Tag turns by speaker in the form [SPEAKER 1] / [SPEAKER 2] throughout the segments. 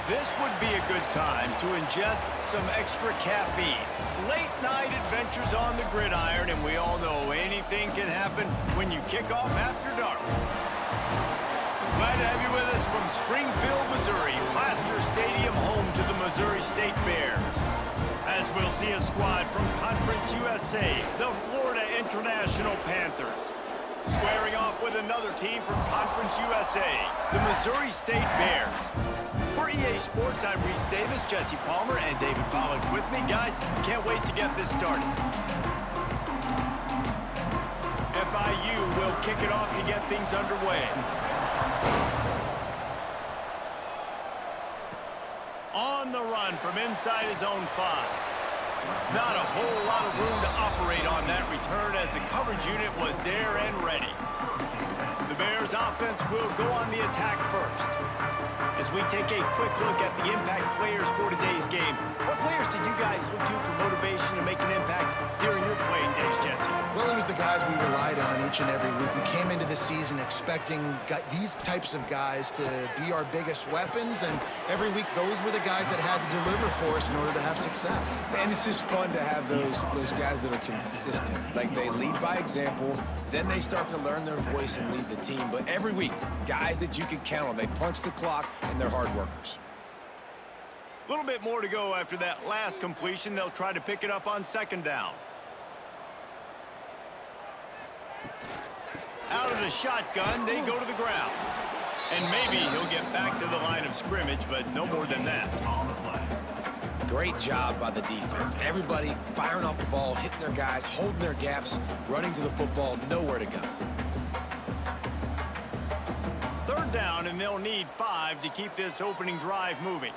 [SPEAKER 1] This would be a good time to ingest some extra caffeine. Late night adventures on the gridiron, and we all know anything can happen when you kick off after dark. Glad to have you with us from Springfield, Missouri, Plaster Stadium, home to the Missouri State Bears. As we'll see a squad from Conference USA, the Florida International Panthers. Squaring off with another team from Conference USA, the Missouri State Bears. For EA Sports, I'm Reese Davis, Jesse Palmer, and David Pollack with me. Guys, can't wait to get this started. FIU will kick it off to get things underway. On the run from inside his own 5. Not a whole lot of room to operate on that return as the coverage unit was there and ready. The Bears offense will go on the attack first. As we take a quick look at the impact players for today's game, what players did you guys look to for motivation to make an impact during your playing days, Jesse?
[SPEAKER 2] Well, it was the guys we relied on each and every week. We came into the season expecting these types of guys to be our biggest weapons, and every week those were the guys that had to deliver for us in order to have success.
[SPEAKER 3] And it's just fun to have those guys that are consistent. Like, they lead by example, then they start to learn their voice and lead the team. But every week, guys that you can count on, they punch the clock, and they're hard workers.
[SPEAKER 1] A little bit more to go after that last completion. They'll try to pick it up on second down. Out of the shotgun, they go to the ground. And maybe he'll get back to the line of scrimmage, but no more than that.
[SPEAKER 3] Great job by the defense. Everybody firing off the ball, hitting their guys, holding their gaps, running to the football, nowhere to go.
[SPEAKER 1] Third down, and they'll need 5 to keep this opening drive moving.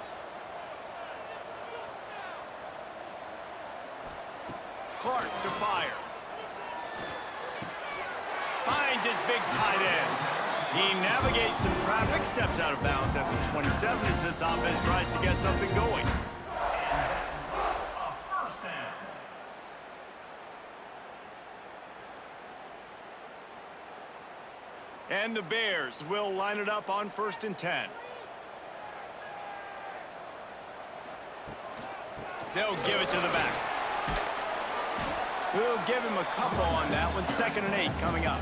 [SPEAKER 1] Clark to fire. Finds his big tight end. He navigates some traffic, steps out of bounds at the 27 as this offense tries to get something going. And the Bears will line it up on 1st and 10. They'll give it to the back. We'll give him a couple on that one. 2nd and 8 coming up.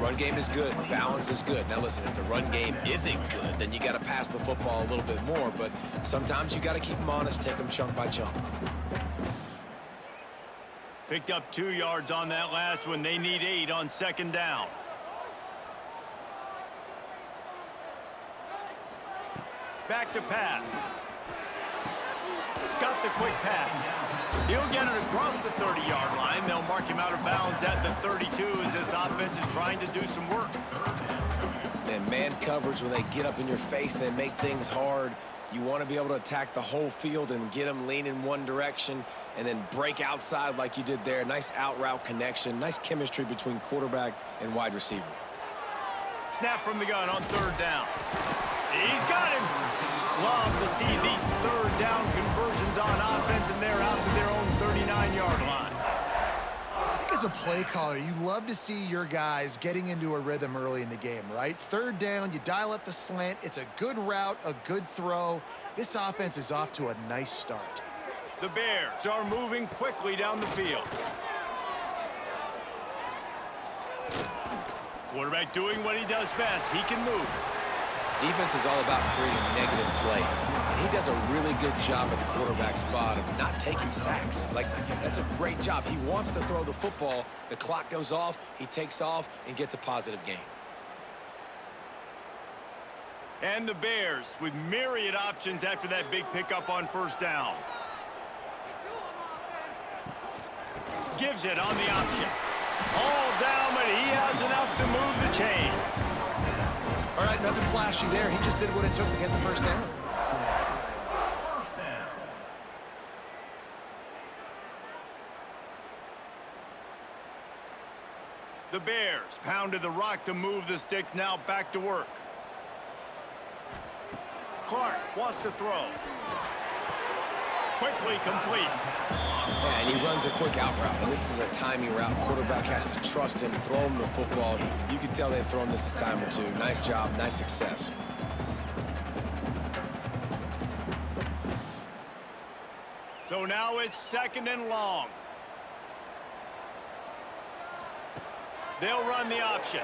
[SPEAKER 3] Run game is good. Balance is good. Now listen, if the run game isn't good, then you got to pass the football a little bit more. But sometimes you got to keep them honest, take them chunk by chunk.
[SPEAKER 1] Picked up 2 yards on that last one. They need 8 on 2nd down. Back to pass. Got the quick pass. He'll get it across the 30-yard line. They'll mark him out of bounds at the 32 as this offense is trying to do some work.
[SPEAKER 3] And man coverage, when they get up in your face, they make things hard. You want to be able to attack the whole field and get them leaning one direction and then break outside like you did there. Nice out route connection. Nice chemistry between quarterback and wide receiver.
[SPEAKER 1] Snap from the gun on 3rd down. He's got him. Love to see these 3rd down conversions on offense, and they're out to their own 39-yard line.
[SPEAKER 2] I think as a play caller, you love to see your guys getting into a rhythm early in the game, right? 3rd down, you dial up the slant. It's a good route, a good throw. This offense is off to a nice start.
[SPEAKER 1] The Bears are moving quickly down the field. Quarterback doing what he does best. He can move.
[SPEAKER 3] Defense is all about creating negative plays, and he does a really good job at the quarterback spot of not taking sacks. Like, that's a great job. He wants to throw the football. The clock goes off, he takes off, and gets a positive gain.
[SPEAKER 1] And the Bears with myriad options after that big pickup on 1st down. Gives it on the option. All down, but he has enough to move the chains.
[SPEAKER 2] All right, nothing flashy there. He just did what it took to get the 1st down.
[SPEAKER 1] The Bears pounded the rock to move the sticks, now back to work. Clark wants to throw. Quickly complete.
[SPEAKER 3] Yeah, and he runs a quick out route, and this is a timing route. Quarterback has to trust him, throw him the football. You can tell they've thrown this a time or two. Nice job, nice success.
[SPEAKER 1] So now it's 2nd and long. They'll run the option.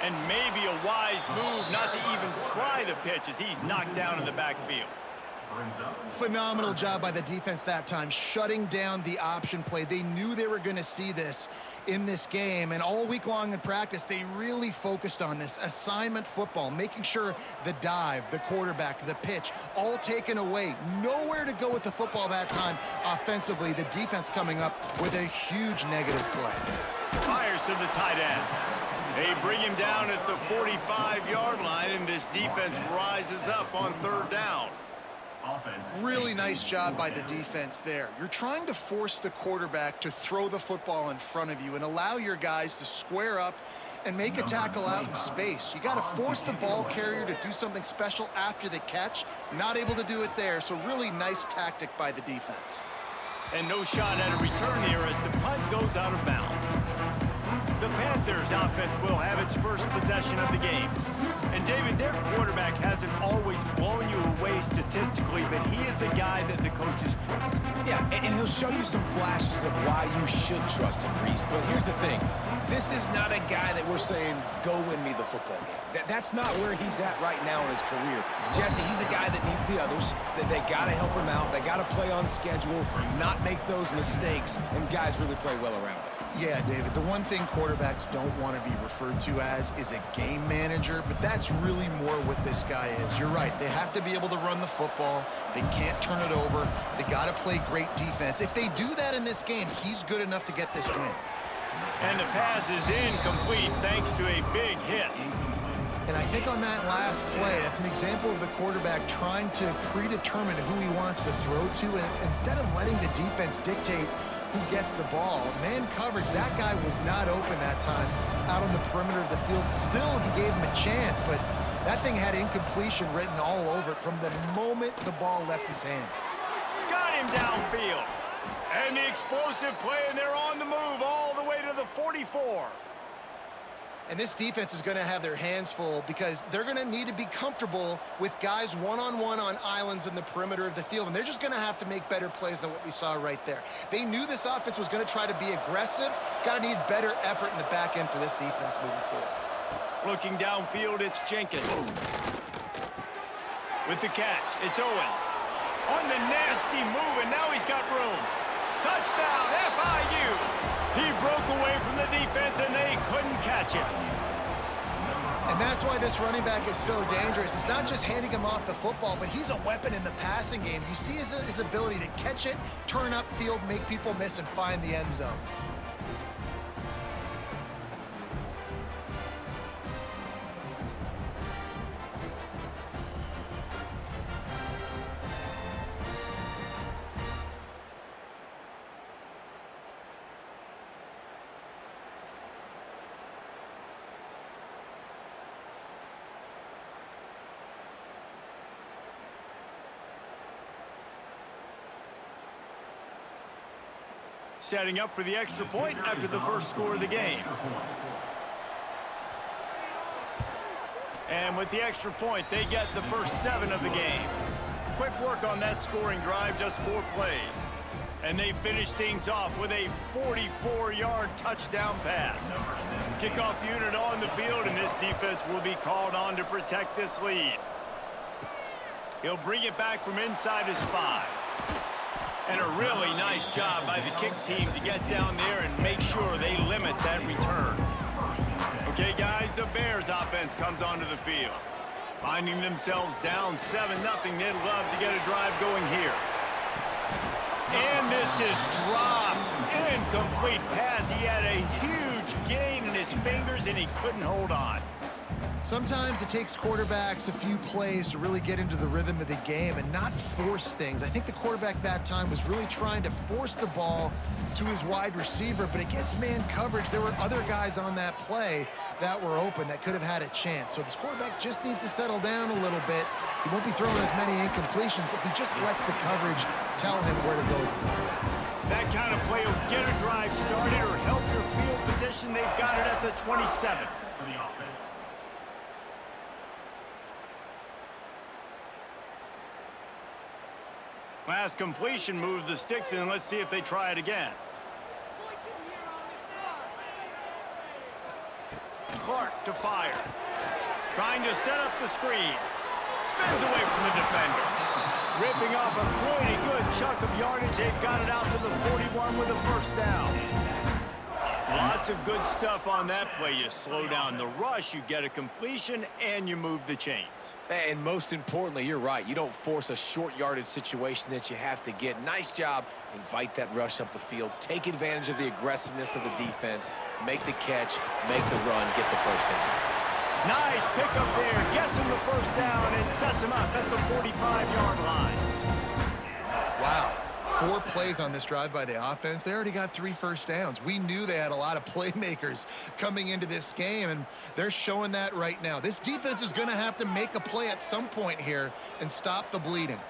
[SPEAKER 1] And maybe a wise move not to even try the pitch as he's knocked down in the backfield.
[SPEAKER 2] Phenomenal job by the defense that time, shutting down the option play. They knew they were going to see this in this game, and all week long in practice, they really focused on this assignment football, making sure the dive, the quarterback, the pitch, all taken away. Nowhere to go with the football that time offensively. The defense coming up with a huge negative play.
[SPEAKER 1] Fires to the tight end. They bring him down at the 45-yard line, and this defense rises up on 3rd down.
[SPEAKER 2] Really nice job by the defense there. You're trying to force the quarterback to throw the football in front of you and allow your guys to square up and make a tackle out in space. You got to force the ball carrier to do something special after the catch. Not able to do it there, so really nice tactic by the defense.
[SPEAKER 1] And no shot at a return here as the punt goes out of bounds. The Panthers offense will have its first possession of the game. And David, their quarterback hasn't always blown you away statistically, but he is a guy that the coaches trust.
[SPEAKER 3] Yeah, and he'll show you some flashes of why you should trust him, Reese. But here's the thing. This is not a guy that we're saying, go win me the football game. That's not where he's at right now in his career. Jesse, he's a guy that needs the others. They got to help him out. They got to play on schedule, not make those mistakes, and guys really play well around him.
[SPEAKER 2] Yeah, David, the one thing quarterbacks don't want to be referred to as is a game manager, but that's really more what this guy is. You're right. They have to be able to run the football. They can't turn it over. They got to play great defense. If they do that in this game, he's good enough to get this win.
[SPEAKER 1] And the pass is incomplete thanks to a big hit.
[SPEAKER 2] And I think on that last play, that's an example of the quarterback trying to predetermine who he wants to throw to, and instead of letting the defense dictate who gets the ball. Man coverage, that guy was not open that time out on the perimeter of the field. Still, he gave him a chance, but that thing had incompletion written all over it from the moment the ball left his hand.
[SPEAKER 1] Got him downfield. And the explosive play, and they're on the move all the way to the 44.
[SPEAKER 2] And this defense is going to have their hands full because they're going to need to be comfortable with guys one-on-one on islands in the perimeter of the field, and they're just going to have to make better plays than what we saw right there. They knew this offense was going to try to be aggressive. Got to need better effort in the back end for this defense moving forward.
[SPEAKER 1] Looking downfield, it's Jenkins. With the catch, it's Owens. On the nasty move, and now he's got room. Touchdown, FIU! He broke away from the defense, and they couldn't catch him.
[SPEAKER 2] And that's why this running back is so dangerous. It's not just handing him off the football, but he's a weapon in the passing game. You see his ability to catch it, turn upfield, make people miss, and find the end zone.
[SPEAKER 1] Setting up for the extra point after the first score of the game. And with the extra point, they get the first 7 of the game. Quick work on that scoring drive, just 4 plays. And they finish things off with a 44-yard touchdown pass. Kickoff unit on the field, and this defense will be called on to protect this lead. He'll bring it back from inside his 5. And a really nice job by the kick team to get down there and make sure they limit that return. Okay, guys, the Bears offense comes onto the field. Finding themselves down 7-0, they'd love to get a drive going here. And this is dropped. Incomplete pass. He had a huge gain in his fingers, and he couldn't hold on.
[SPEAKER 2] Sometimes it takes quarterbacks a few plays to really get into the rhythm of the game and not force things. I think the quarterback that time was really trying to force the ball to his wide receiver, but against man coverage, there were other guys on that play that were open that could have had a chance. So this quarterback just needs to settle down a little bit. He won't be throwing as many incompletions if he just lets the coverage tell him where to go.
[SPEAKER 1] That kind of play will get a drive started or help your field position. They've got it at the 27. Last completion moved the sticks in. Let's see if they try it again. Clark to fire. Trying to set up the screen. Spins away from the defender. Ripping off a pretty good chunk of yardage. They've got it out to the 41 with a first down. Lots of good stuff on that play. You slow down the rush, you get a completion, and you move the chains.
[SPEAKER 3] And most importantly, you're right. You don't force a short yardage situation that you have to get. Nice job. Invite that rush up the field. Take advantage of the aggressiveness of the defense. Make the catch, make the run, get the first down.
[SPEAKER 1] Nice pickup there. Gets him the first down and sets him up at the 45-yard line.
[SPEAKER 2] Wow. 4 plays on this drive by the offense. They already got 3 first downs. We knew they had a lot of playmakers coming into this game, and they're showing that right now. This defense is going to have to make a play at some point here and stop the bleeding.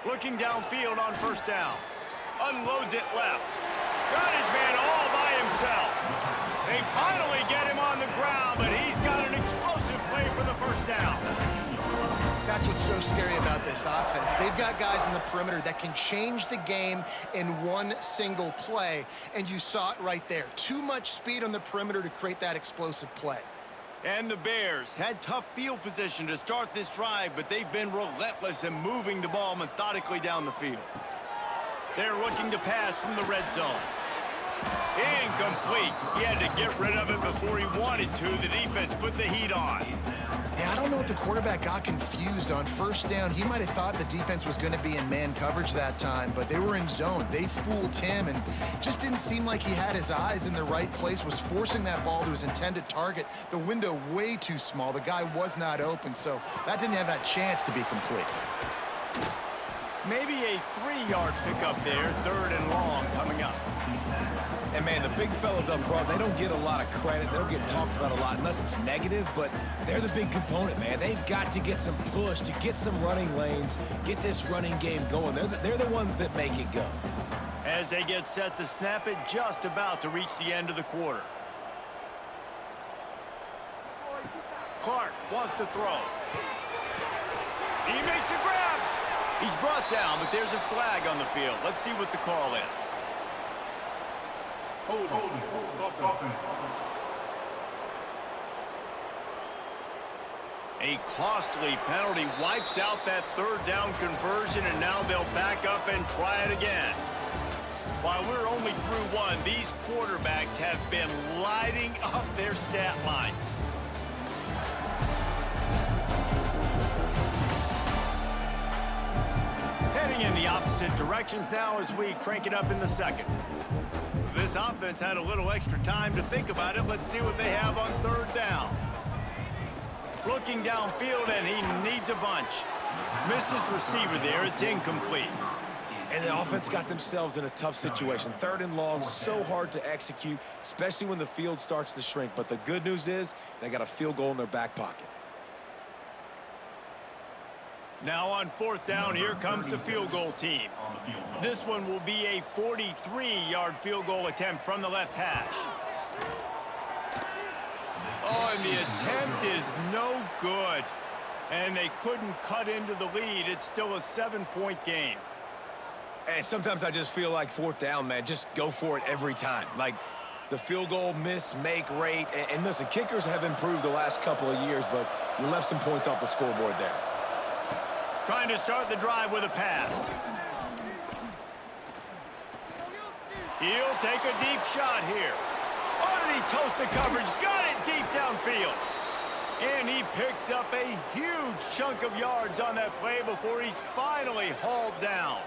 [SPEAKER 1] Looking downfield on first down. Unloads it left. Got his man all by himself. They finally get him on the ground, but he's got an explosive play for the first down.
[SPEAKER 2] That's what's so scary about this offense. They've got guys in the perimeter that can change the game in one single play, and you saw it right there. Too much speed on the perimeter to create that explosive play.
[SPEAKER 1] And the Bears had tough field position to start this drive, but they've been relentless in moving the ball methodically down the field. They're looking to pass from the red zone. Incomplete. He had to get rid of it before he wanted to. The defense put the heat on.
[SPEAKER 2] Yeah, I don't know if the quarterback got confused on first down. He might have thought the defense was going to be in man coverage that time, but they were in zone. They fooled him and just didn't seem like he had his eyes in the right place, was forcing that ball to his intended target. The window way too small. The guy was not open, so that didn't have that chance to be complete.
[SPEAKER 1] Maybe a 3-yard pickup there, 3rd and long coming up.
[SPEAKER 3] And, man, the big fellas up front, they don't get a lot of credit. They don't get talked about a lot unless it's negative, but they're the big component, man. They've got to get some push, to get some running lanes, get this running game going. They're the ones that make it go.
[SPEAKER 1] As they get set to snap it, just about to reach the end of the quarter. Clark wants to throw. He makes a grab. He's brought down, but there's a flag on the field. Let's see what the call is. A costly penalty wipes out that 3rd down conversion, and now they'll back up and try it again. While we're only through 1, these quarterbacks have been lighting up their stat lines. Heading in the opposite directions now as we crank it up in the 2nd. This offense had a little extra time to think about it. Let's see what they have on 3rd down. Looking downfield, and he needs a bunch. Missed his receiver there. It's incomplete.
[SPEAKER 3] And the offense got themselves in a tough situation. 3rd and long, so hard to execute, especially when the field starts to shrink. But the good news is they got a field goal in their back pocket.
[SPEAKER 1] Now on 4th down, here comes the field goal team. This one will be a 43-yard field goal attempt from the left hash. Oh, and the attempt is no good. And they couldn't cut into the lead. It's still a 7-point game.
[SPEAKER 3] And sometimes I just feel like 4th down, man, just go for it every time. Like the field goal miss-make rate. And listen, kickers have improved the last couple of years, but you left some points off the scoreboard there.
[SPEAKER 1] Trying to start the drive with a pass. He'll take a deep shot here. Oh, did he toast the coverage? Got it deep downfield. And he picks up a huge chunk of yards on that play before he's finally hauled down.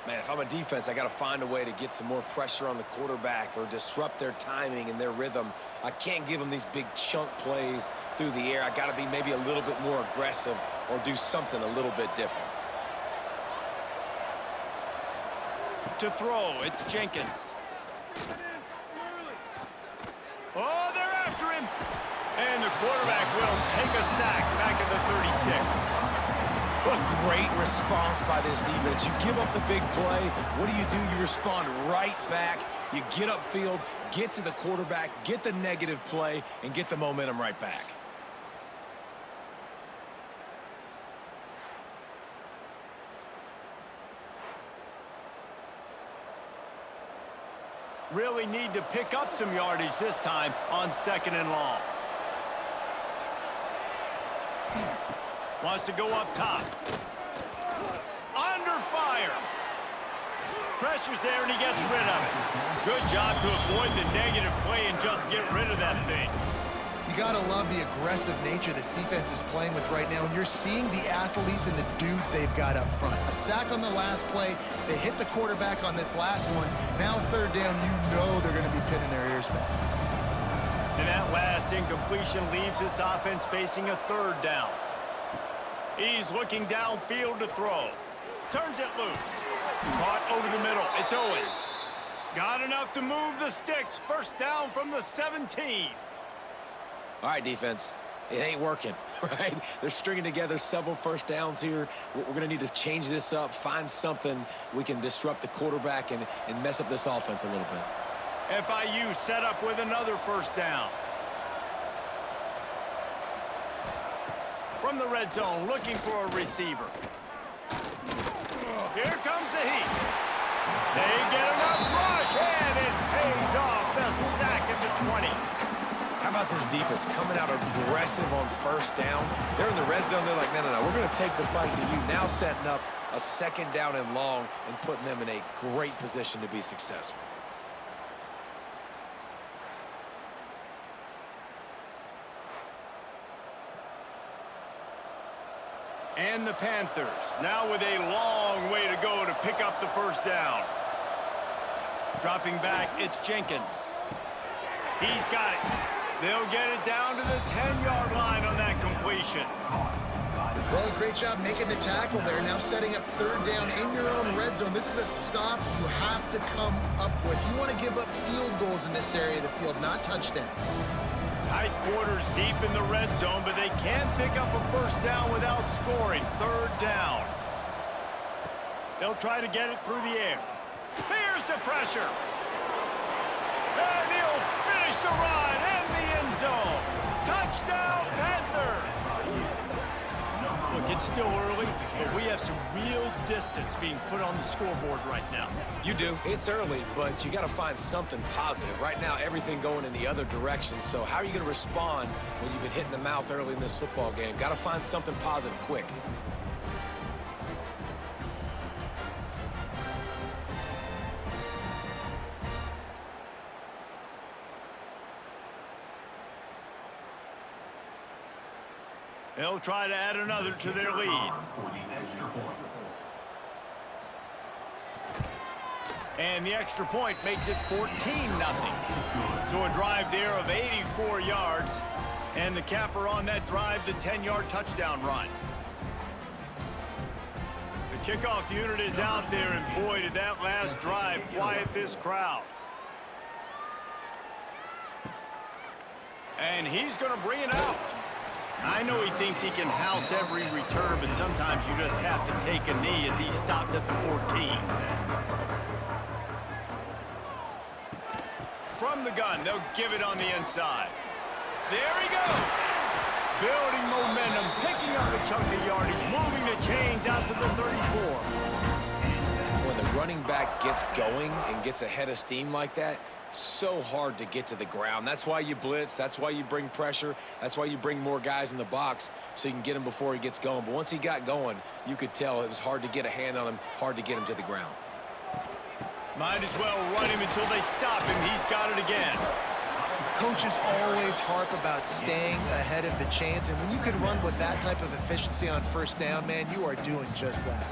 [SPEAKER 3] Man, if I'm a defense, I got to find a way to get some more pressure on the quarterback or disrupt their timing and their rhythm. I can't give them these big chunk plays through the air. I got to be maybe a little bit more aggressive or do something a little bit different.
[SPEAKER 1] To throw, it's Jenkins. Oh, they're after him. And the quarterback will take a sack back at the 36.
[SPEAKER 3] What a great response by this defense. You give up the big play. What do? You respond right back. You get upfield, get to the quarterback, get the negative play, and get the momentum right back.
[SPEAKER 1] really need to pick up some yardage this time on 2nd and long. Wants to go up top. Under fire. Pressure's there, and he gets rid of it. Good job to avoid the negative play and just get rid of that thing.
[SPEAKER 2] You got to love the aggressive nature this defense is playing with right now, and you're seeing the athletes and the dudes they've got up front. A sack on the last play. They hit the quarterback on this last one. Now 3rd down, you know they're going to be pinning their ears back.
[SPEAKER 1] And that last incompletion leaves this offense facing a 3rd down. He's looking downfield to throw. Turns it loose. Caught over the middle. It's Owens. Got enough to move the sticks. 1st down from the 17.
[SPEAKER 3] All right, defense. It ain't working, right? They're stringing together several 1st downs here. We're going to need to change this up, find something we can disrupt the quarterback and mess up this offense a little bit.
[SPEAKER 1] FIU set up with another 1st down. From the red zone, looking for a receiver. Here comes the heat. They get enough rush, and it pays off. The sack at the 20.
[SPEAKER 3] How about this defense coming out aggressive on 1st down? They're in the red zone. They're like, no, we're going to take the fight to you. Now setting up a 2nd down and long and putting them in a great position to be successful.
[SPEAKER 1] And the Panthers now with a long way to go to pick up the 1st down. Dropping back, it's Jenkins. He's got it. They'll get it down to the 10-yard line on that completion.
[SPEAKER 2] Well, great job making the tackle there. Now setting up 3rd down in your own red zone. This is a stop you have to come up with. You want to give up field goals in this area of the field, not touchdowns.
[SPEAKER 1] Tight quarters deep in the red zone, but they can't pick up a 1st down without scoring. 3rd down. They'll try to get it through the air. Here's the pressure. And he'll finish the run in the end zone. Touchdown, Panthers. Look, it's still early, but we have some real distance being put on the scoreboard right now.
[SPEAKER 3] You do. It's early, but you got to find something positive. Right now, everything going in the other direction. So how are you going to respond when you've been hit in the mouth early in this football game? Got to find something positive quick.
[SPEAKER 1] They'll try to add another to their lead. And the extra point makes it 14-0. So a drive there of 84 yards. And the capper on that drive, the 10-yard touchdown run. The kickoff unit is out there, and boy, did that last drive quiet this crowd. And he's going to bring it out. I know he thinks he can house every return, but sometimes you just have to take a knee as he stopped at the 14. From the gun, they'll give it on the inside. There he goes. Building momentum, picking up a chunk of yardage, moving the chains out to the 34.
[SPEAKER 3] When the running back gets going and gets ahead of steam like that, so hard to get to the ground. That's why you blitz. That's why you bring pressure. That's why you bring more guys in the box so you can get him before he gets going. But once he got going, you could tell it was hard to get a hand on him, hard to get him to the ground.
[SPEAKER 1] Might as well run him until they stop him. He's got it again.
[SPEAKER 2] Coaches always harp about staying ahead of the chains, and when you can run with that type of efficiency on 1st down, man, you are doing just that.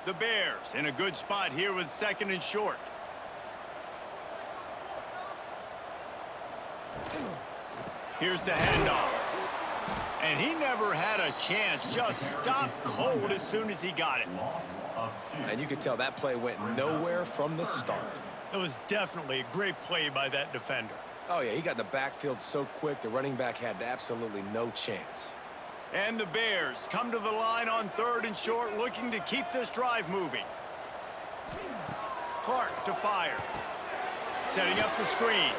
[SPEAKER 1] The Bears in a good spot here with 2nd and short. Here's the handoff. And he never had a chance. Just stopped cold as soon as he got it.
[SPEAKER 3] And you could tell that play went nowhere from the start.
[SPEAKER 1] It was definitely a great play by that defender.
[SPEAKER 3] Oh, yeah, he got in the backfield so quick, the running back had absolutely no chance.
[SPEAKER 1] And the Bears come to the line on 3rd and short, looking to keep this drive moving. Clark to fire. Setting up the screen.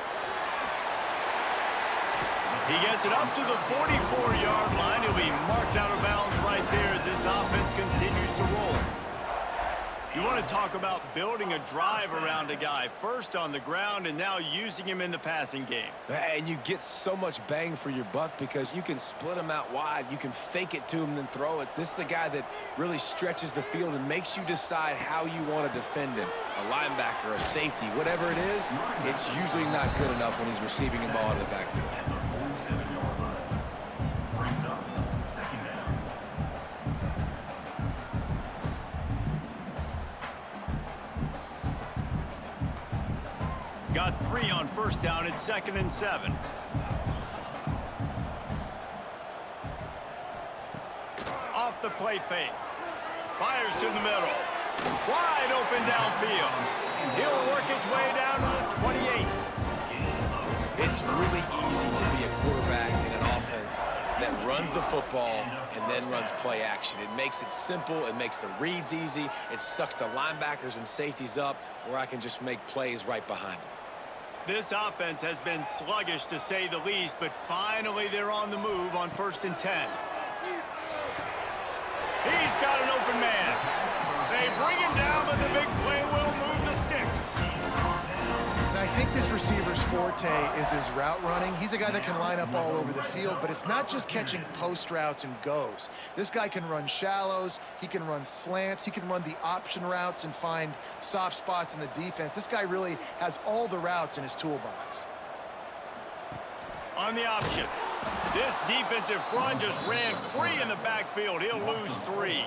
[SPEAKER 1] He gets it up to the 44-yard line. He'll be marked out of bounds right there as this offense continues to roll. You want to talk about building a drive around a guy, first on the ground and now using him in the passing game.
[SPEAKER 3] And you get so much bang for your buck because you can split him out wide. You can fake it to him and then throw it. This is the guy that really stretches the field and makes you decide how you want to defend him. A linebacker, a safety, whatever it is, it's usually not good enough when he's receiving the ball out of the backfield.
[SPEAKER 1] Got 3 on first down. It's 2nd and 7. Off the play fake. Fires to the middle. Wide open downfield. He'll work his way down to the 28.
[SPEAKER 3] It's really easy to be a quarterback in an offense that runs the football and then runs play action. It makes it simple. It makes the reads easy. It sucks the linebackers and safeties up where I can just make plays right behind them.
[SPEAKER 1] This offense has been sluggish to say the least, but finally they're on the move on 1st and 10. He's got an open man. They bring him down, but the big play will move the sticks.
[SPEAKER 2] And I think this receiver's forte is his route running. He's a guy that can line up all over the field, but it's not just catching post routes and goes. This guy can run shallows, he can run slants, he can run the option routes and find soft spots in the defense. This guy really has all the routes in his toolbox.
[SPEAKER 1] On the option, this defensive front just ran free in the backfield. He'll lose 3.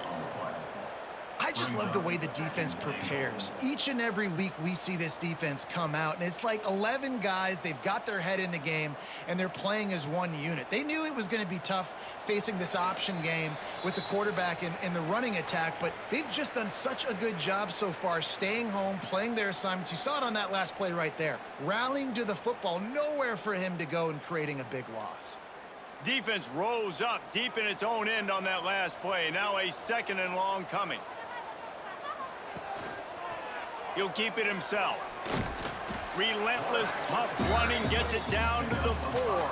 [SPEAKER 2] I just love the way the defense prepares. Each and every week we see this defense come out, and it's like 11 guys. They've got their head in the game, and they're playing as one unit. They knew it was going to be tough facing this option game with the quarterback in the running attack, but they've just done such a good job so far staying home, playing their assignments. You saw it on that last play right there. Rallying to the football, nowhere for him to go and creating a big loss.
[SPEAKER 1] Defense rose up deep in its own end on that last play. Now a 2nd and long coming. He'll keep it himself. Relentless, tough running gets it down to the 4.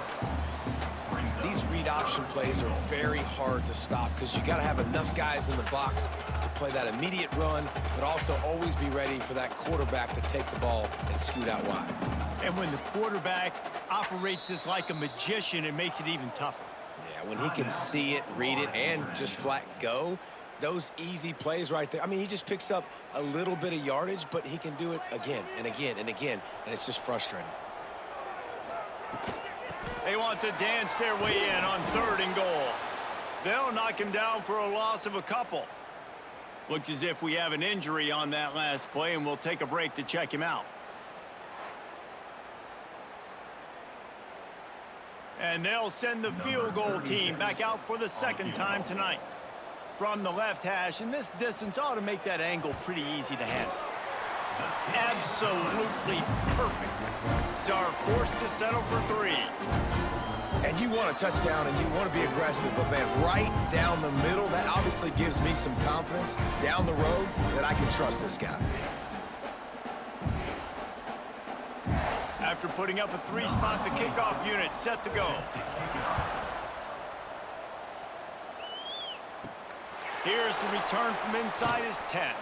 [SPEAKER 3] These read option plays are very hard to stop because you got to have enough guys in the box to play that immediate run, but also always be ready for that quarterback to take the ball and scoot out wide.
[SPEAKER 1] And when the quarterback operates this like a magician, it makes it even tougher.
[SPEAKER 3] Yeah, when he can see it, read it, and just flat go, those easy plays right there. I mean, he just picks up a little bit of yardage, but he can do it again and again and again, and it's just frustrating.
[SPEAKER 1] They want to dance their way in on 3rd and goal. They'll knock him down for a loss of a couple. Looks as if we have an injury on that last play, and we'll take a break to check him out. And they'll send the field goal team back out for the 2nd time tonight. From the left hash, and this distance ought to make that angle pretty easy to handle. Absolutely perfect. Are forced to settle for 3.
[SPEAKER 3] And you want a touchdown and you want to be aggressive, but man, right down the middle, that obviously gives me some confidence down the road that I can trust this guy.
[SPEAKER 1] After putting up a 3-spot, the kickoff unit set to go. Here's the return from inside his 10.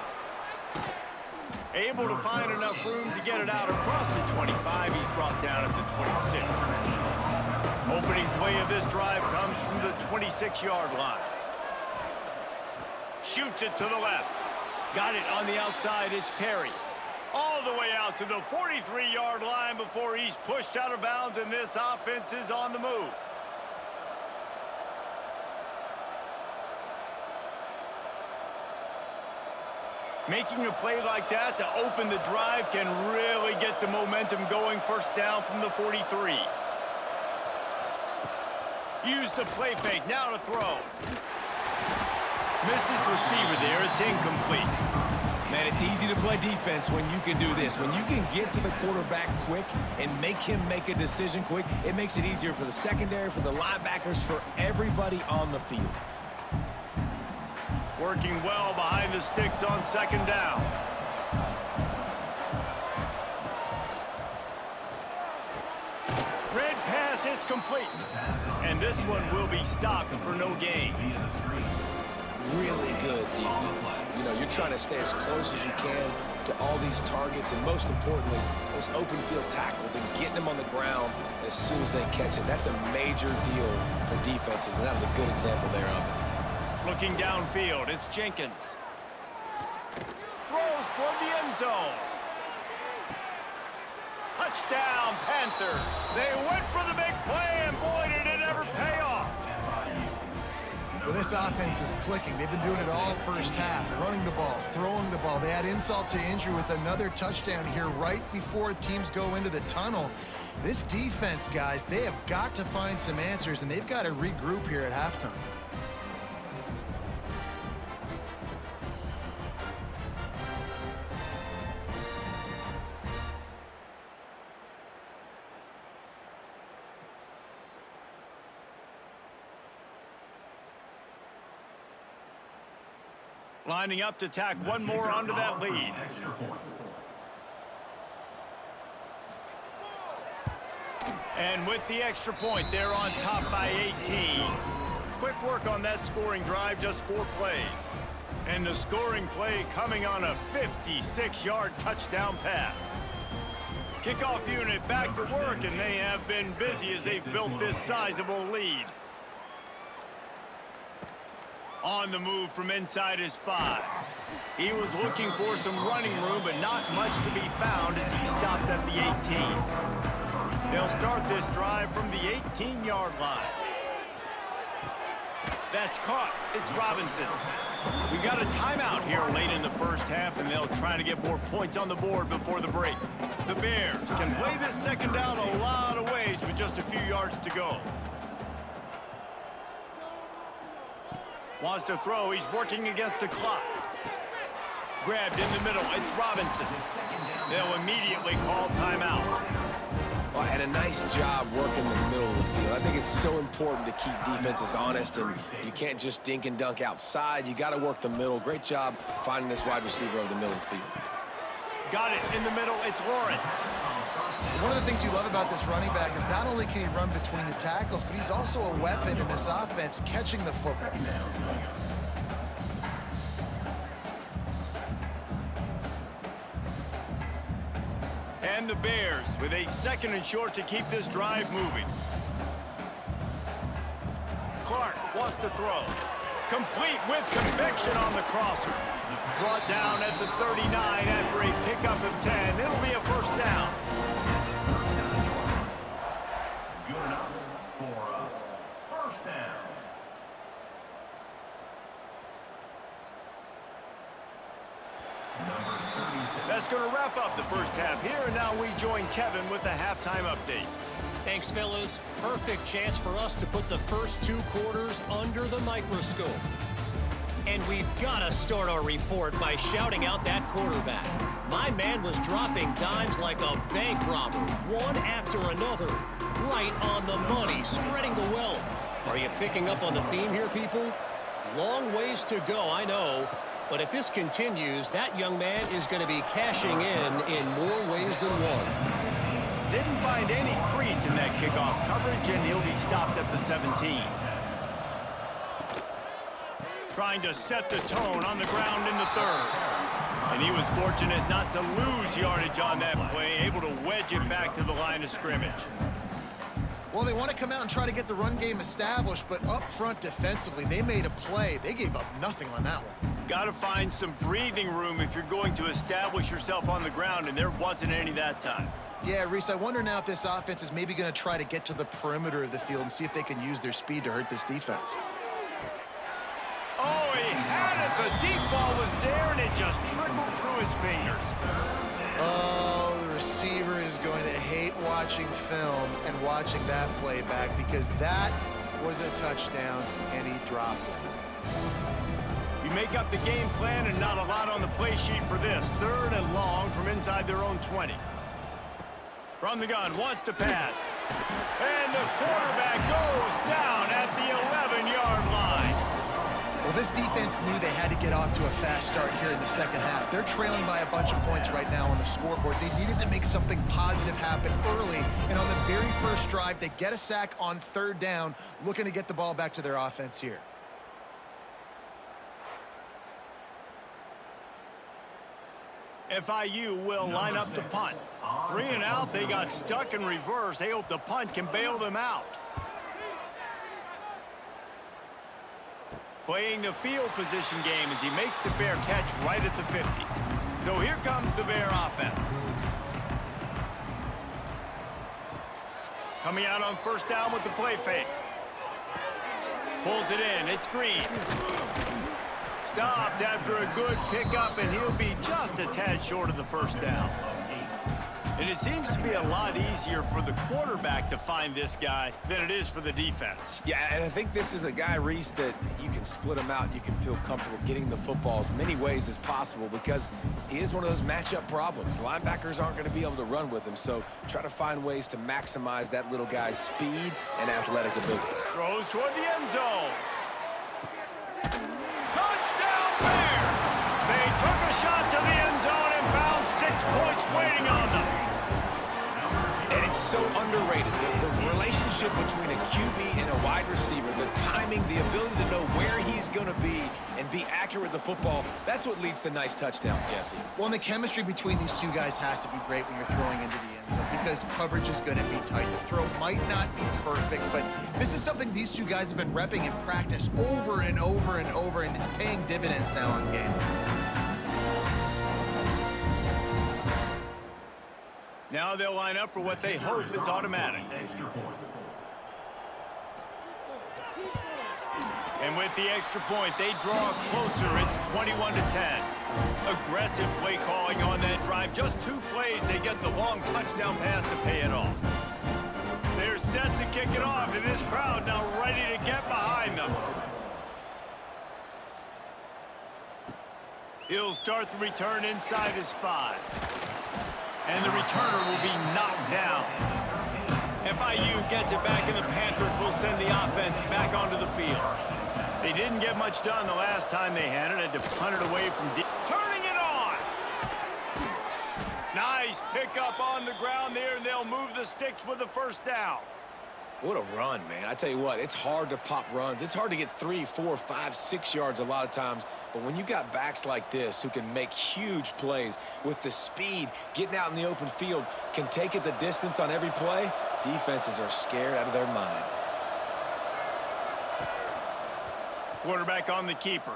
[SPEAKER 1] Able to find enough room to get it out across the 25. He's brought down at the 26. Opening play of this drive comes from the 26-yard line. Shoots it to the left. Got it on the outside. It's Perry. All the way out to the 43-yard line before he's pushed out of bounds, and this offense is on the move. Making a play like that to open the drive can really get the momentum going. First down from the 43. Use the play fake, now to throw. Missed his receiver there, it's incomplete.
[SPEAKER 3] Man, it's easy to play defense when you can do this. When you can get to the quarterback quick and make him make a decision quick, it makes it easier for the secondary, for the linebackers, for everybody on the field.
[SPEAKER 1] Working well behind the sticks on 2nd down. Red pass throws, it's complete. And this one will be stopped for no gain.
[SPEAKER 3] Really good defense. You know, you're trying to stay as close as you can to all these targets, and most importantly, those open field tackles and getting them on the ground as soon as they catch it. That's a major deal for defenses, and that was a good example there of it.
[SPEAKER 1] Looking downfield, it's Jenkins. Throws toward the end zone. Touchdown, Panthers. They went for the big play, and boy, did it ever pay off.
[SPEAKER 2] Well, this offense is clicking. They've been doing it all first half, running the ball, throwing the ball. They had insult to injury with another touchdown here right before teams go into the tunnel. This defense, guys, they have got to find some answers, and they've got to regroup here at halftime.
[SPEAKER 1] Lining up to tack one more onto that lead. And with the extra point, they're on top by 18. Quick work on that scoring drive, just 4 plays. And the scoring play coming on a 56-yard touchdown pass. Kickoff unit back to work, and they have been busy as they've built this sizable lead. On the move from inside his 5. He was looking for some running room, but not much to be found as he stopped at the 18. They'll start this drive from the 18-yard line. That's caught. It's Robinson. We got a timeout here late in the first half, and they'll try to get more points on the board before the break. The Bears can play this second down a lot of ways with just a few yards to go. Wants to throw. He's working against the clock. Grabbed in the middle. It's Robinson. They'll immediately call timeout.
[SPEAKER 3] Well, and a nice job working the middle of the field. I think it's so important to keep defenses honest, and you can't just dink and dunk outside. You got to work the middle. Great job finding this wide receiver over the middle of the field.
[SPEAKER 1] Got it in the middle. It's Lawrence.
[SPEAKER 2] One of the things you love about this running back is not only can he run between the tackles, but he's also a weapon in this offense catching the football.
[SPEAKER 1] And the Bears with a 2nd and short to keep this drive moving. Clark wants to throw. Complete with conviction on the crosser. Brought down at the 39 after a pickup of 10. It'll be a first down.
[SPEAKER 4] Good enough for a first down.
[SPEAKER 1] That's going to wrap up the first half here, and now we join Kevin with the halftime update.
[SPEAKER 5] Thanks, fellas. Perfect chance for us to put the first 2 quarters under the microscope. And we've got to start our report by shouting out that quarterback. My man was dropping dimes like a bank robber, one after another, right on the money, spreading the wealth. Are you picking up on the theme here, people? Long ways to go, I know. But if this continues, that young man is going to be cashing in more ways than one.
[SPEAKER 1] Didn't find any crease in that kickoff coverage, and he'll be stopped at the 17. Trying to set the tone on the ground in the 3rd. And he was fortunate not to lose yardage on that play, able to wedge it back to the line of scrimmage.
[SPEAKER 2] Well, they want to come out and try to get the run game established, but up front defensively, they made a play. They gave up nothing on that one.
[SPEAKER 1] Got to find some breathing room if you're going to establish yourself on the ground, and there wasn't any that time.
[SPEAKER 2] Yeah, Reese, I wonder now if this offense is maybe going to try to get to the perimeter of the field and see if they can use their speed to hurt this defense.
[SPEAKER 1] Oh, he had it. The deep ball was there, and it just trickled through his fingers.
[SPEAKER 2] Oh, the receiver is going to hate watching film and watching that play back because that was a touchdown, and he dropped it.
[SPEAKER 1] You make up the game plan and not a lot on the play sheet for this. 3rd and long from inside their own 20. From the gun, wants to pass. And the quarterback goes down at the 11-yard line.
[SPEAKER 2] Well, this defense knew they had to get off to a fast start here in the second half. They're trailing by a bunch of points right now on the scoreboard. They needed to make something positive happen early, and on the very first drive, they get a sack on third down, looking to get the ball back to their offense here.
[SPEAKER 1] FIU will line up to punt. 3 and out, they got stuck in reverse. They hope the punt can bail them out. Playing the field position game as he makes the fair catch right at the 50. So here comes the Bear offense. Coming out on first down with the play fake. Pulls it in. It's Green. Stopped after a good pickup, and he'll be just a tad short of the first down. And it seems to be a lot easier for the quarterback to find this guy than it is for the defense.
[SPEAKER 3] Yeah, and I think this is a guy, Reese, that you can split him out. You can feel comfortable getting the football as many ways as possible because he is one of those matchup problems. Linebackers aren't going to be able to run with him, so try to find ways to maximize that little guy's speed and athletic ability.
[SPEAKER 1] Throws toward the end zone. Touchdown, Bear! They took a shot to the end zone and found 6 points waiting on them.
[SPEAKER 3] And it's so underrated. The relationship between a QB and a wide receiver, the timing, the ability to know where he's going to be and be accurate with the football, that's what leads to nice touchdowns, Jesse.
[SPEAKER 2] Well, and the chemistry between these two guys has to be great when you're throwing into the end zone because coverage is going to be tight. The throw might not be perfect, but this is something these two guys have been repping in practice over and over and over, and it's paying dividends now on game.
[SPEAKER 1] Now they'll line up for what they hope is automatic. And with the extra point, they draw closer. It's 21-10. Aggressive play calling on that drive. Just 2 plays, they get the long touchdown pass to pay it off. They're set to kick it off, and this crowd now ready to get behind them. He'll start the return inside his 5. And the returner will be knocked down. FIU gets it back, and the Panthers will send the offense back onto the field. They didn't get much done the last time they had it. Had to punt it away from deep. Turning it on! Nice pickup on the ground there, and they'll move the sticks with the first down.
[SPEAKER 3] What a run, man. I tell you what, it's hard to pop runs. It's hard to get 3, 4, 5, 6 yards a lot of times. But when you got backs like this who can make huge plays with the speed, getting out in the open field, can take it the distance on every play, defenses are scared out of their mind.
[SPEAKER 1] Quarterback on the keeper.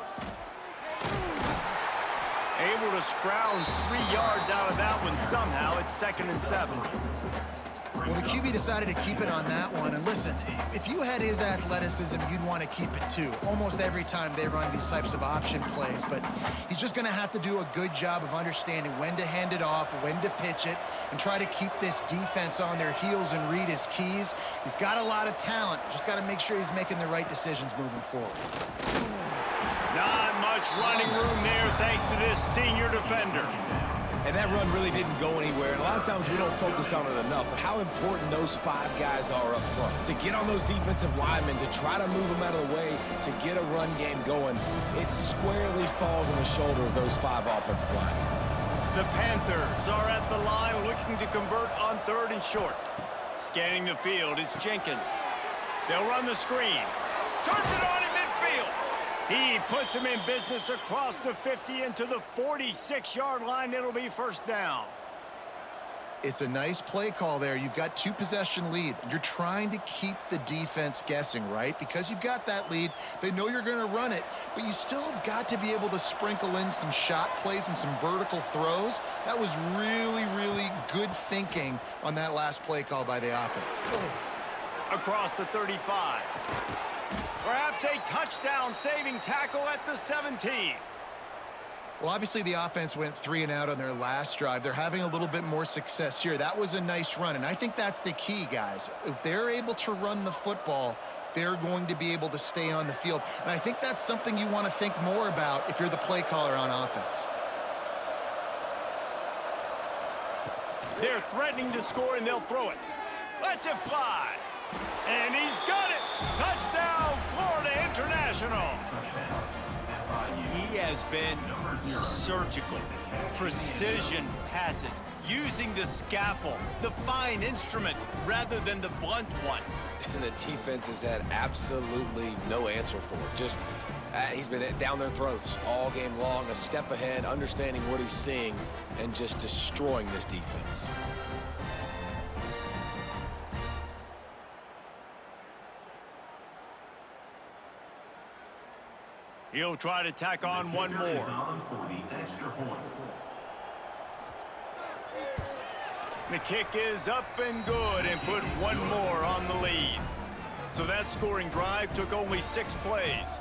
[SPEAKER 1] Able to scrounge 3 yards out of that one somehow. It's 2nd and 7.
[SPEAKER 2] Well, the QB decided to keep it on that one. And listen, if you had his athleticism, you'd want to keep it too. Almost every time they run these types of option plays. But he's just going to have to do a good job of understanding when to hand it off, when to pitch it, and try to keep this defense on their heels and read his keys. He's got a lot of talent. Just got to make sure he's making the right decisions moving forward.
[SPEAKER 1] Not much running room there thanks to this senior defender.
[SPEAKER 3] And that run really didn't go anywhere. And a lot of times we don't focus on it enough, but how important those 5 guys are up front. To get on those defensive linemen, to try to move them out of the way, to get a run game going, it squarely falls on the shoulder of those 5 offensive linemen.
[SPEAKER 1] The Panthers are at the line looking to convert on 3rd and short. Scanning the field, it's Jenkins. They'll run the screen. Turns it on in midfield. He puts him in business across the 50 into the 46-yard line. It'll be first down.
[SPEAKER 2] It's a nice play call there. You've got 2-possession lead. You're trying to keep the defense guessing, right? Because you've got that lead, they know you're going to run it, but you still have got to be able to sprinkle in some shot plays and some vertical throws. That was really, really good thinking on that last play call by the offense.
[SPEAKER 1] Across the 35. Perhaps a touchdown-saving tackle at the 17.
[SPEAKER 2] Well, obviously the offense went 3 and out on their last drive. They're having a little bit more success here. That was a nice run, and I think that's the key, guys. If they're able to run the football, they're going to be able to stay on the field. And I think that's something you want to think more about if you're the play caller on offense.
[SPEAKER 1] They're threatening to score, and they'll throw it. Lets it fly. And he's got it. Touchdown, Florida International. He has been surgical, precision passes, using the scalpel, the fine instrument, rather than the blunt one.
[SPEAKER 3] And the defense has had absolutely no answer for it. Just, he's been down their throats all game long, a step ahead, understanding what he's seeing, and just destroying this defense.
[SPEAKER 1] He'll try to tack on one more. The kick is up and good and put one more on the lead. So that scoring drive took only 6 plays.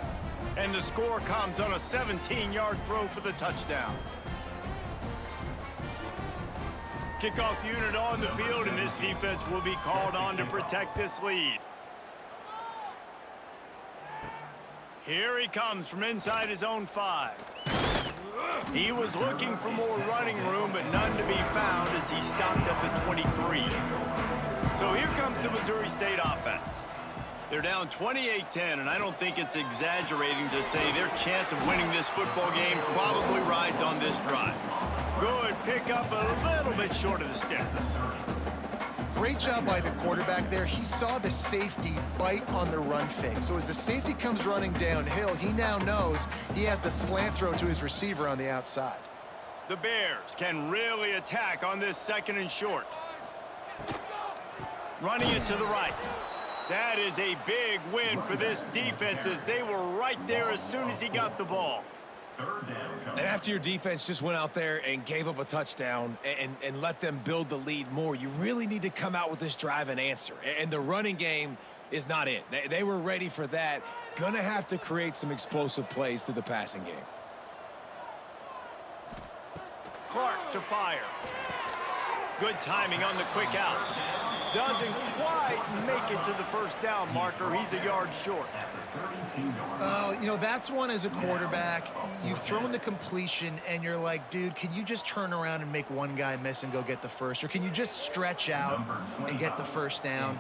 [SPEAKER 1] And the score comes on a 17-yard throw for the touchdown. Kickoff unit on the field, and this defense will be called on to protect this lead. Here he comes from inside his own 5. He was looking for more running room, but none to be found as he stopped at the 23. So here comes the Missouri State offense. They're down 28-10, and I don't think it's exaggerating to say their chance of winning this football game probably rides on this drive. Good pickup, a little bit short of the sticks.
[SPEAKER 2] Great job by the quarterback there. He saw the safety bite on the run fake. So as the safety comes running downhill, he now knows he has the slant throw to his receiver on the outside.
[SPEAKER 1] The Bears can really attack on this 2nd and short. Running it to the right. That is a big win for this defense as they were right there as soon as he got the ball.
[SPEAKER 3] And after your defense just went out there and gave up a touchdown and let them build the lead more, you really need to come out with this drive and answer. And the running game is not it. They were ready for that. Gonna have to create some explosive plays through the passing game.
[SPEAKER 1] Clark to fire. Good timing on the quick out. Doesn't quite make it to the first down marker. He's a yard short.
[SPEAKER 2] You know, that's one as a quarterback. You've thrown the completion, and you're like, dude, can you just turn around and make one guy miss and go get the first? Or can you just stretch out and get the first down?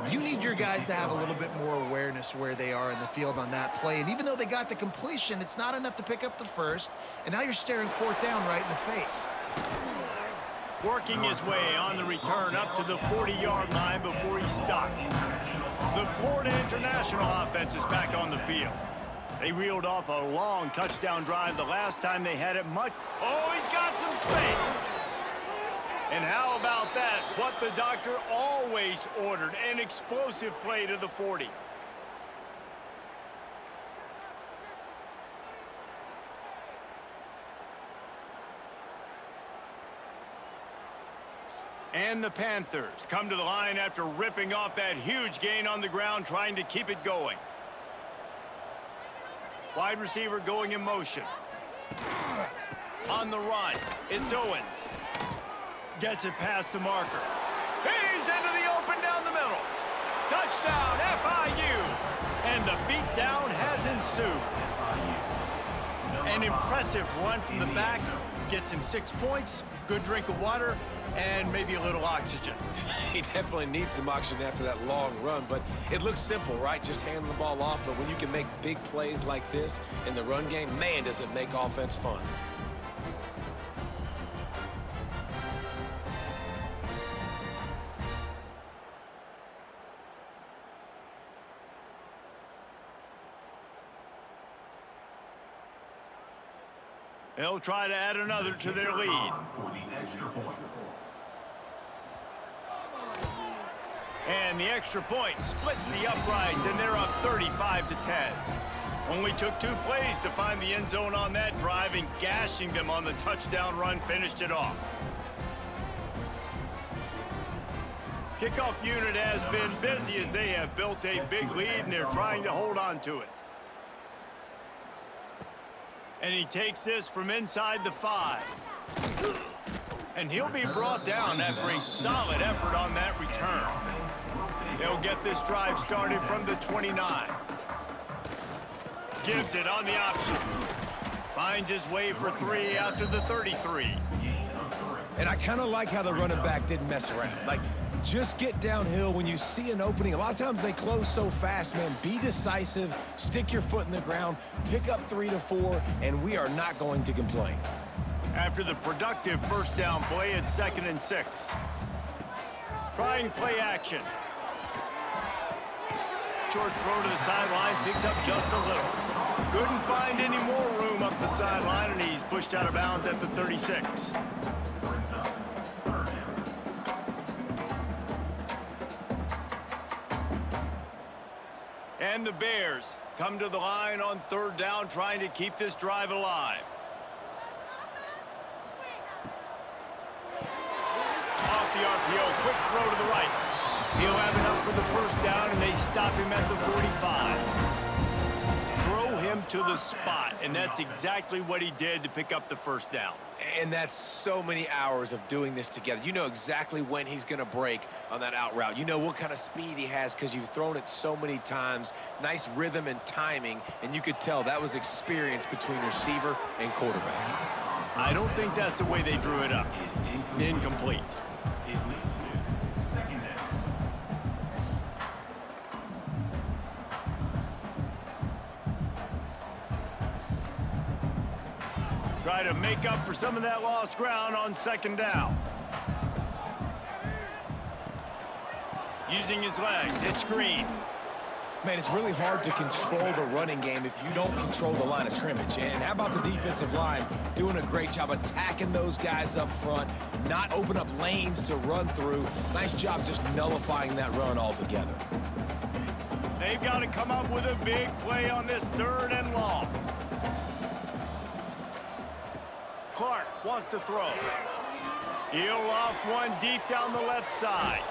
[SPEAKER 2] You need your guys to have a little bit more awareness where they are in the field on that play. And even though they got the completion, it's not enough to pick up the first. And now you're staring 4th down right in the face.
[SPEAKER 1] Working his way on the return up to the 40-yard line before he stopped. The Florida International offense is back on the field. They reeled off a long touchdown drive the last time they had it much. Oh, he's got some space. And how about that? What the doctor always ordered, an explosive play to the 40. And the Panthers come to the line after ripping off that huge gain on the ground, trying to keep it going. Wide receiver going in motion. On the run, it's Owens. Gets it past the marker. He's into the open down the middle. Touchdown, FIU. And the beatdown has ensued. An impressive run from the back. Gets him 6 points, good drink of water, and maybe a little oxygen.
[SPEAKER 3] He definitely needs some oxygen after that long run, but it looks simple, right? Just hand the ball off, but when you can make big plays like this in the run game, man, does it make offense fun.
[SPEAKER 1] They'll try to add another to their lead. And the extra point splits the uprights, and they're up 35-10. Only took 2 plays to find the end zone on that drive, and gashing them on the touchdown run finished it off. Kickoff unit has been busy as they have built a big lead, and they're trying to hold on to it. And he takes this from inside the 5. And he'll be brought down after a solid effort on that return. They'll get this drive started from the 29. Gives it on the option. Finds his way for 3 out to the 33.
[SPEAKER 3] And I kind of like how the running back didn't mess around. Like, just get downhill when you see an opening. A lot of times they close so fast, man. Be decisive, stick your foot in the ground, pick up 3 to 4, and we are not going to complain.
[SPEAKER 1] After the productive first down play, it's 2nd and 6. Trying play action. Short throw to the sideline, picks up just a little. Couldn't find any more room up the sideline, and he's pushed out of bounds at the 36. And the Bears come to the line on 3rd down, trying to keep this drive alive. Off the RPO, quick throw to the right. He'll have enough for the first down, and they stop him at the 45. Throw him to the spot, and that's exactly what he did to pick up the first down.
[SPEAKER 3] And that's so many hours of doing this together. You know exactly when he's going to break on that out route. You know what kind of speed he has because you've thrown it so many times. Nice rhythm and timing, and you could tell that was experience between receiver and quarterback.
[SPEAKER 1] I don't think that's the way they drew it up. Incomplete.
[SPEAKER 4] It leads to 2nd down.
[SPEAKER 1] Try to make up for some of that lost ground on 2nd down. Using his legs, it's Green.
[SPEAKER 3] Man, it's really hard to control the running game if you don't control the line of scrimmage. And how about the defensive line doing a great job attacking those guys up front, not open up lanes to run through. Nice job just nullifying that run altogether.
[SPEAKER 1] They've got to come up with a big play on this 3rd and long. Clark wants to throw. He'll loft one deep down the left side.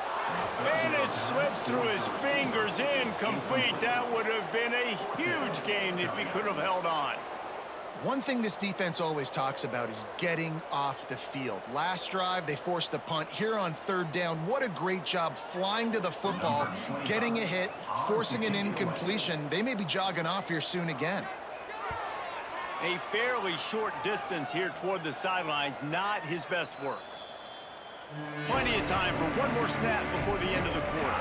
[SPEAKER 1] And it slips through his fingers, incomplete. That would have been a huge gain if he could have held on.
[SPEAKER 2] One thing this defense always talks about is getting off the field. Last drive, they forced a punt. Here on 3rd down, what a great job flying to the football, getting a hit, forcing an incompletion. They may be jogging off here soon again.
[SPEAKER 1] A fairly short distance here toward the sidelines, not his best work. Plenty of time for one more snap before the end of the quarter.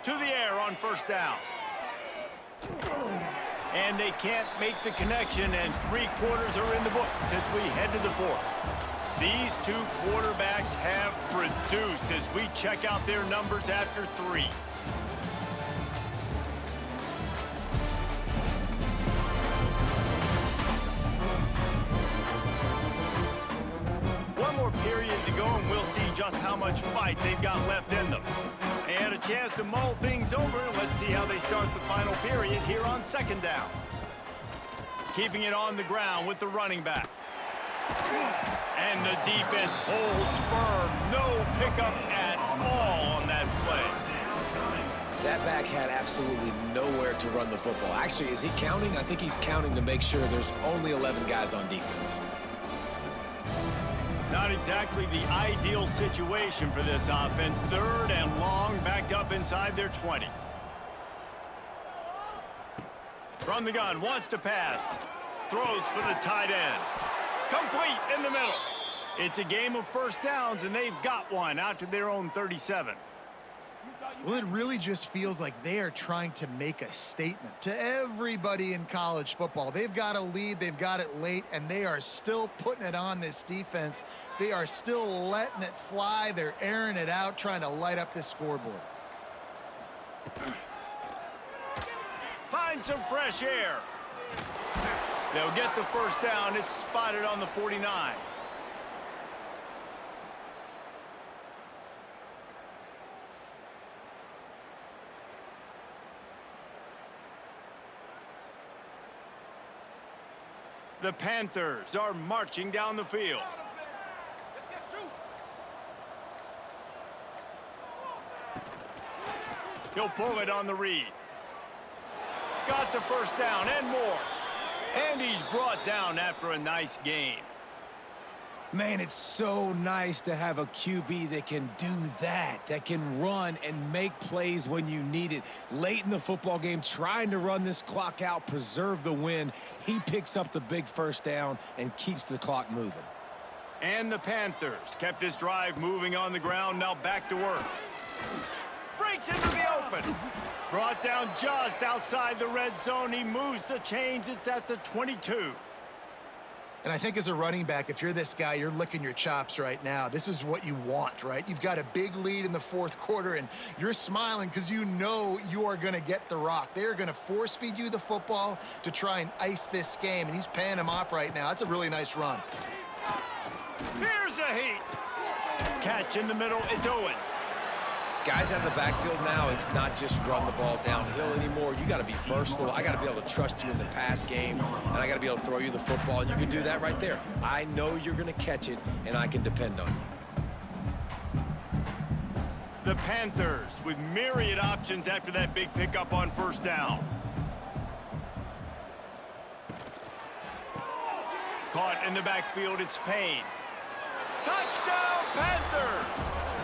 [SPEAKER 1] To the air on 1st down. And they can't make the connection, and 3 quarters are in the book as we head to the 4th. These 2 quarterbacks have produced as we check out their numbers after 3. One more period to go, and we'll see just how much fight they've got left in them. They had a chance to mull things over. Let's see how they start the final period here on 2nd down. Keeping it on the ground with the running back. And the defense holds firm. No pickup at all on that play.
[SPEAKER 3] That back had absolutely nowhere to run the football. Actually, is he counting? I think he's counting to make sure there's only 11 guys on defense.
[SPEAKER 1] Not exactly the ideal situation for this offense. 3rd and long, backed up inside their 20. From the gun, wants to pass. Throws for the tight end. Complete in the middle. It's a game of 1st downs, and they've got one out to their own 37.
[SPEAKER 2] Well, it really just feels like they are trying to make a statement to everybody in college football. They've got a lead, they've got it late, and they are still putting it on this defense. They are still letting it fly. They're airing it out, trying to light up this scoreboard.
[SPEAKER 1] Find some fresh air. They'll get the 1st down. It's spotted on the 49. The Panthers are marching down the field. He'll pull it on the read. Got the 1st down and more. And he's brought down after a nice gain.
[SPEAKER 3] Man, it's so nice to have a QB that can do that can run and make plays when you need it. Late in the football game, trying to run this clock out, preserve the win. He picks up the big first down and keeps the clock moving.
[SPEAKER 1] And the Panthers kept this drive moving on the ground, now back to work. Breaks into the open. Brought down just outside the red zone. He moves the chains. It's at the 22.
[SPEAKER 2] And I think as a running back, if you're this guy, you're licking your chops right now. This is what you want, right? You've got a big lead in the fourth quarter, and you're smiling because you know you are going to get the rock. They're going to force-feed you the football to try and ice this game, and he's paying him off right now. That's a really nice run.
[SPEAKER 1] Here's a heat. Catch in the middle. It's Owens.
[SPEAKER 3] Guys out of the backfield now, it's not just run the ball downhill anymore. You got to be versatile. I got to be able to trust you in the pass game, and I got to be able to throw you the football, and you can do that right there. I know you're going to catch it, and I can depend on you.
[SPEAKER 1] The Panthers with myriad options after that big pickup on first down. Caught in the backfield, it's Payne. Touchdown, Panthers!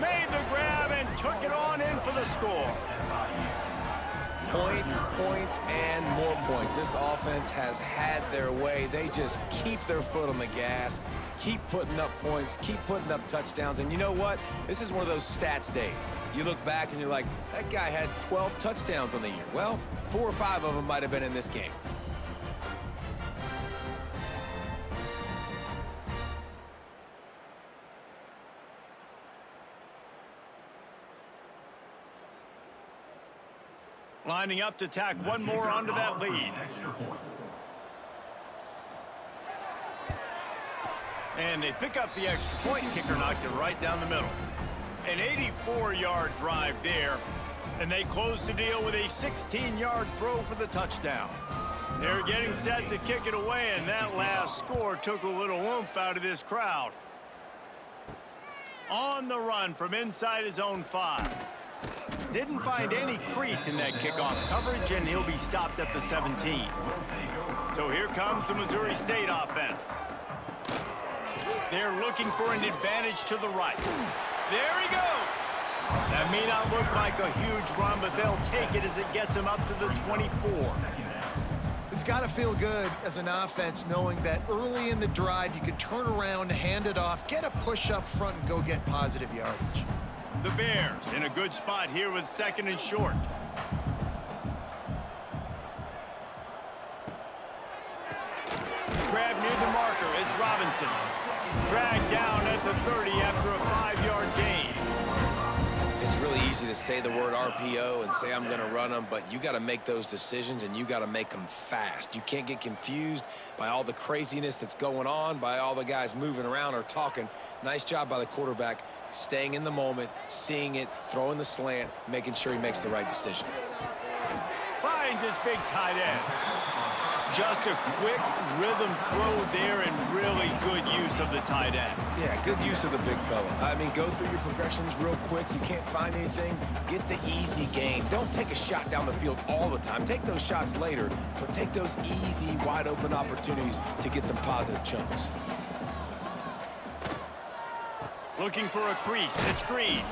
[SPEAKER 1] Made the grab and took it on in for the score.
[SPEAKER 3] Points, points, and more points. This offense has had their way. They just keep their foot on the gas, keep putting up points, keep putting up touchdowns. And you know what? This is one of those stats days. You look back and you're like, that guy had 12 touchdowns on the year. Well, 4 or 5 of them might have been in this game.
[SPEAKER 1] Lining up to tack one more onto that lead. And they pick up the extra point. Kicker knocked it right down the middle. An 84-yard drive there. And they close the deal with a 16-yard throw for the touchdown. They're getting set to kick it away, and that last score took a little oomph out of this crowd. On the run from inside his own 5. Didn't find any crease in that kickoff coverage, and he'll be stopped at the 17. So here comes the Missouri State offense. They're looking for an advantage to the right. There he goes. That may not look like a huge run, but they'll take it as it gets them up to the 24.
[SPEAKER 2] It's got to feel good as an offense knowing that early in the drive you can turn around, hand it off, get a push up front, and go get positive yardage.
[SPEAKER 1] The Bears in a good spot here with 2nd and short. Grab near the marker. It's Robinson. Dragged down at the 30 after a 5-yard gain.
[SPEAKER 3] It's really easy to say the word RPO and say I'm going to run them, but you got to make those decisions, and you got to make them fast. You can't get confused by all the craziness that's going on, by all the guys moving around or talking. Nice job by the quarterback, staying in the moment, seeing it, throwing the slant, making sure he makes the right decision.
[SPEAKER 1] Finds his big tight end. Just a quick rhythm throw there and really good use of the tight end.
[SPEAKER 3] Yeah, good use of the big fella. I mean, go through your progressions real quick. You can't find anything, get the easy gain. Don't take a shot down the field all the time. Take those shots later, but take those easy, wide-open opportunities to get some positive chunks.
[SPEAKER 1] Looking for a crease. It's Green.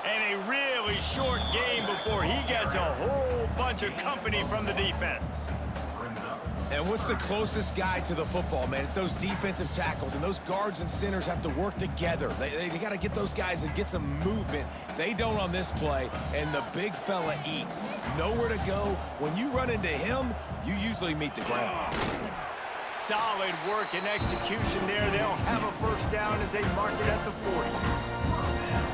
[SPEAKER 1] And a really short game before he gets a whole bunch of company from the defense.
[SPEAKER 3] And what's the closest guy to the football, man? It's those defensive tackles, and those guards and centers have to work together. They got to get those guys and get some movement. They don't on this play, and the big fella eats. Nowhere to go. When you run into him, you usually meet the ground.
[SPEAKER 1] Solid work and execution there. They'll have a first down as they mark it at the 40.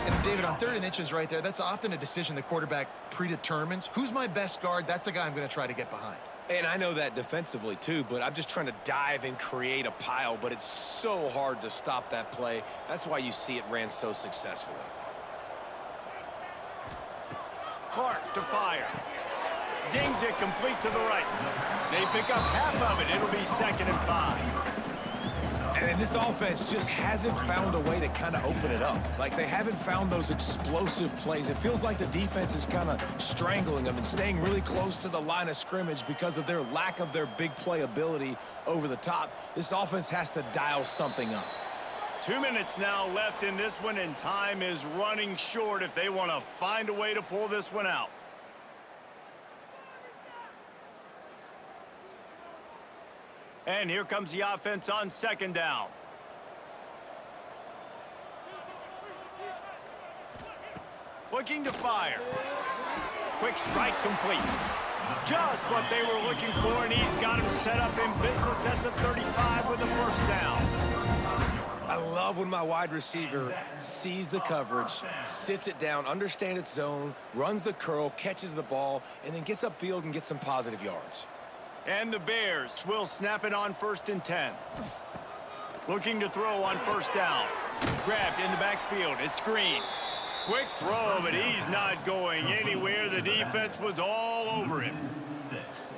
[SPEAKER 2] And David, on 3rd and inches right there, that's often a decision the quarterback predetermines. Who's my best guard? That's the guy I'm going to try to get behind.
[SPEAKER 3] And I know that defensively, too, but I'm just trying to dive and create a pile, but it's so hard to stop that play. That's why you see it ran so successfully.
[SPEAKER 1] Clark to fire. Zings it complete to the right. They pick up half of it. It'll be 2nd and 5.
[SPEAKER 3] And this offense just hasn't found a way to kind of open it up. Like, they haven't found those explosive plays. It feels like the defense is kind of strangling them and staying really close to the line of scrimmage because of their lack of their big play ability over the top. This offense has to dial something up.
[SPEAKER 1] 2 minutes now left in this one, and time is running short if they want to find a way to pull this one out. And here comes the offense on second down. Looking to fire. Quick strike complete. Just what they were looking for, and he's got him set up in business at the 35 with a first down.
[SPEAKER 3] I love when my wide receiver sees the coverage, sits it down, understands its zone, runs the curl, catches the ball, and then gets upfield and gets some positive yards.
[SPEAKER 1] And the Bears will snap it on 1st and 10. Looking to throw on first down. Grabbed in the backfield. It's Green. Quick throw, but he's not going anywhere. The defense was all over him.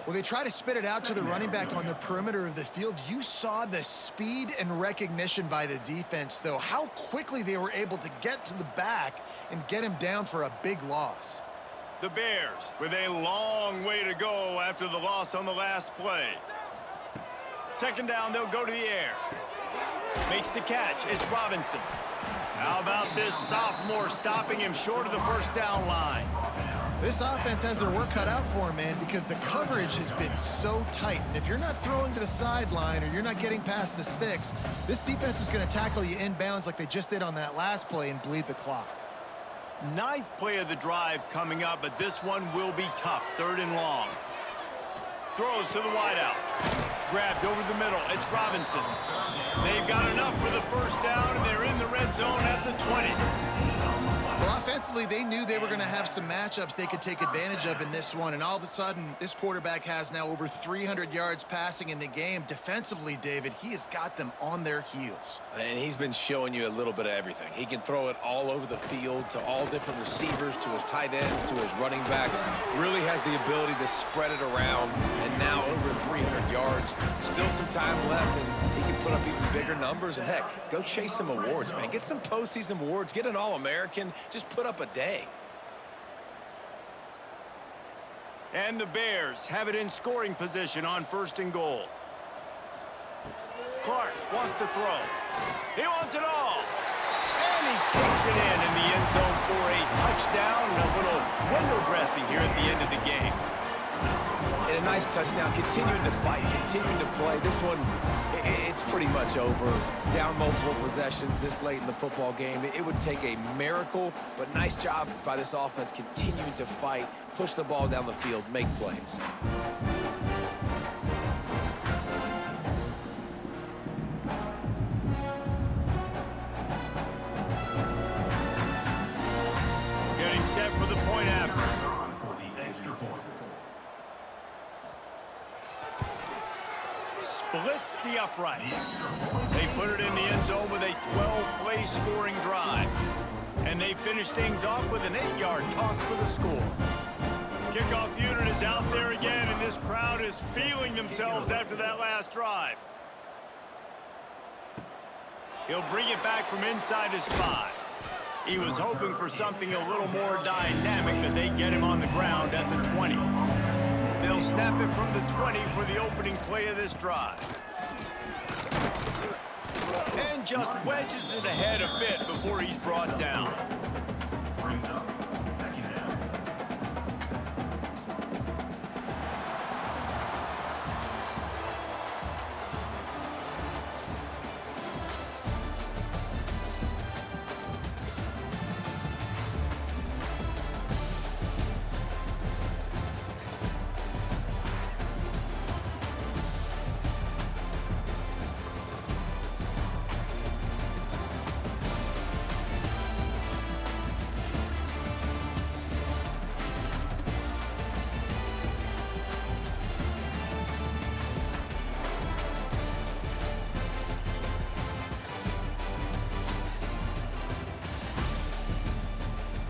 [SPEAKER 2] Well, they try to spit it out to the running back on the perimeter of the field. You saw the speed and recognition by the defense, though, how quickly they were able to get to the back and get him down for a big loss.
[SPEAKER 1] The Bears with a long way to go after the loss on the last play. Second down, they'll go to the air. Makes the catch. It's Robinson. How about this sophomore stopping him short of the first down line?
[SPEAKER 2] This offense has their work cut out for him, man, because the coverage has been so tight. And if you're not throwing to the sideline or you're not getting past the sticks, this defense is going to tackle you inbounds like they just did on that last play and bleed the clock.
[SPEAKER 1] 9th play of the drive coming up, but this one will be tough. 3rd and long. Throws to the wideout. Grabbed over the middle. It's Robinson. They've got enough for the first down, and they're in the red zone at the 20.
[SPEAKER 2] Well, offensively, they knew they were going to have some matchups they could take advantage of in this one, and all of a sudden, this quarterback has now over 300 yards passing in the game. Defensively, David, he has got them on their heels.
[SPEAKER 3] And he's been showing you a little bit of everything. He can throw it all over the field to all different receivers, to his tight ends, to his running backs. Really has the ability to spread it around, and now over 300 yards. Still some time left, and he can put up even bigger numbers. And, heck, go chase some awards, man. Get some postseason awards. Get an All-American. Just put up a day.
[SPEAKER 1] And the Bears have it in scoring position on 1st and goal. Clark wants to throw. He wants it all. And he takes it in the end zone for a touchdown and a little window dressing here at the end of the game.
[SPEAKER 3] And a nice touchdown, continuing to fight, continuing to play. This one, it's pretty much over. Down multiple possessions this late in the football game. It would take a miracle, but nice job by this offense continuing to fight, push the ball down the field, make plays.
[SPEAKER 1] Getting set for the point after. Splits the uprights. They put it in the end zone with a 12-play scoring drive. And they finish things off with an 8-yard toss for the score. Kickoff unit is out there again, and this crowd is feeling themselves after that last drive. He'll bring it back from inside his 5. He was hoping for something a little more dynamic, but they get him on the ground at the 20. They'll snap it from the 20 for the opening play of this drive. And just wedges it ahead a bit before he's brought down.